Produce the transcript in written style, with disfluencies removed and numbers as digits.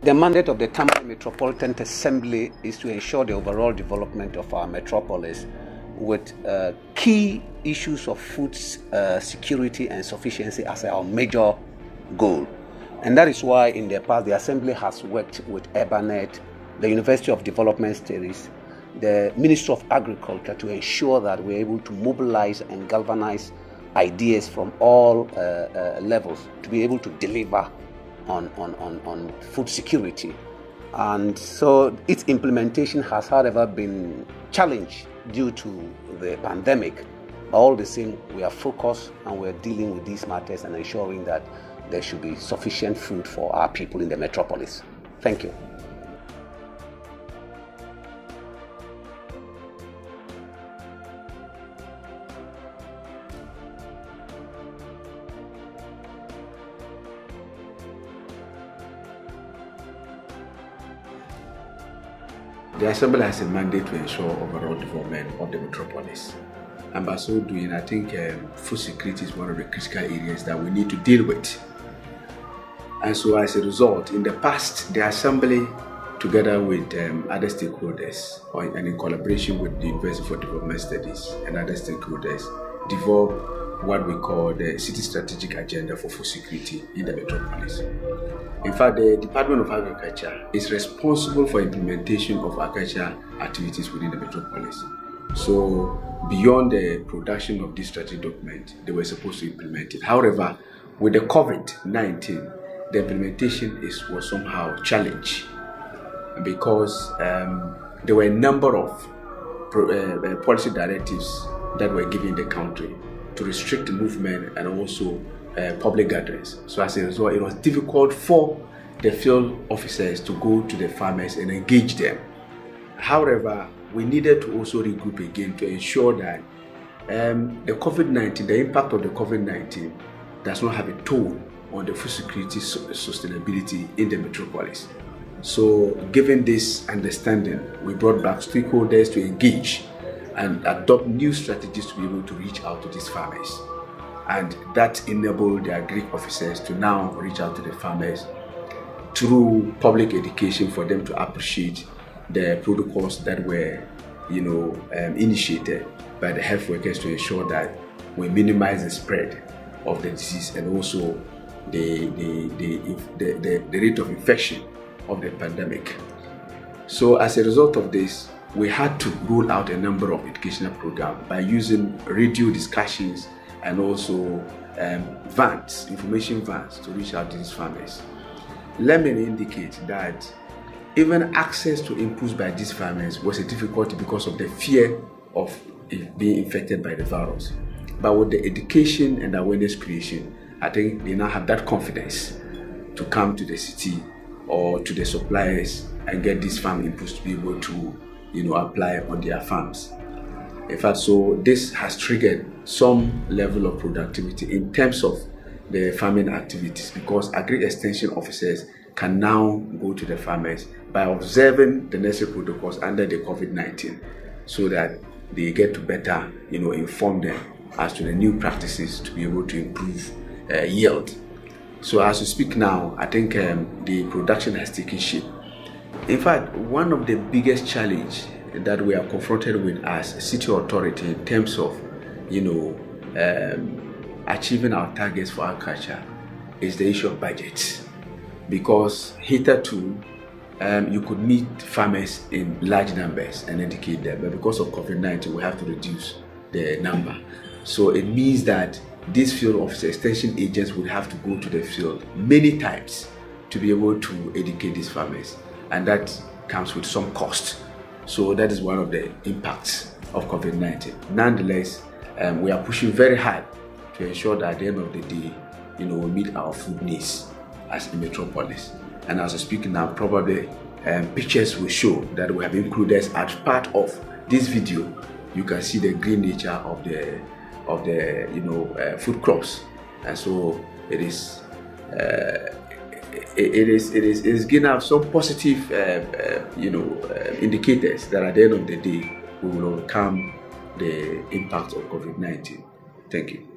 The mandate of the Tamale Metropolitan Assembly is to ensure the overall development of our metropolis with key issues of food security and sufficiency as our major goal. And that is why in the past the Assembly has worked with Urbanet, the University of Development Studies, the Ministry of Agriculture to ensure that we're able to mobilize and galvanize ideas from all levels to be able to deliver on food security. And so its implementation has, however, been challenged due to the pandemic. All the same, we are focused and we're dealing with these matters and ensuring that there should be sufficient food for our people in the metropolis. Thank you. The Assembly has a mandate to ensure overall development of the metropolis. And by so doing, I think food security is one of the critical areas that we need to deal with. And so as a result, in the past, the Assembly, together with other stakeholders, and in collaboration with the University for Development Studies and other stakeholders, developed what we call the City Strategic Agenda for Food Security in the metropolis. In fact, the Department of Agriculture is responsible for implementation of agricultural activities within the metropolis. So, beyond the production of this strategic document, they were supposed to implement it. However, with the COVID-19, the implementation was somehow challenged because there were a number of policy directives that were given the country to restrict the movement and also public gatherings. So as a result, it was difficult for the field officers to go to the farmers and engage them. However, we needed to also regroup again to ensure that the impact of the COVID-19 does not have a toll on the food security sustainability in the metropolis. So given this understanding, we brought back stakeholders to engage and adopt new strategies to be able to reach out to these farmers. And that enabled the agri officers to now reach out to the farmers through public education for them to appreciate the protocols that were, initiated by the health workers to ensure that we minimize the spread of the disease and also the rate of infection of the pandemic. So as a result of this, we had to roll out a number of educational programs by using radio discussions and also information vans to reach out to these farmers. Let me indicate that even access to inputs by these farmers was a difficulty because of the fear of being infected by the virus. But with the education and awareness creation, I think they now have that confidence to come to the city or to the suppliers and get these farm inputs to be able to apply on their farms. In fact, so this has triggered some level of productivity in terms of the farming activities because agri-extension officers can now go to the farmers by observing the necessary protocols under the COVID-19 so that they get to better inform them as to the new practices to be able to improve yield. So as we speak now, I think the production has taken shape. In fact, one of the biggest challenges that we are confronted with as a city authority in terms of, achieving our targets for agriculture is the issue of budget. Because hitherto, you could meet farmers in large numbers and educate them, but because of COVID-19, we have to reduce the number. So it means that these field officer extension agents would have to go to the field many times to be able to educate these farmers. And that comes with some cost. So that is one of the impacts of COVID-19. Nonetheless, we are pushing very hard to ensure that at the end of the day, we meet our food needs as a metropolis. And as I speak now, probably pictures will show that we have included as part of this video. You can see the green nature of the food crops, and so it is giving us some positive indicators that at the end of the day we will overcome the impact of COVID-19. Thank you.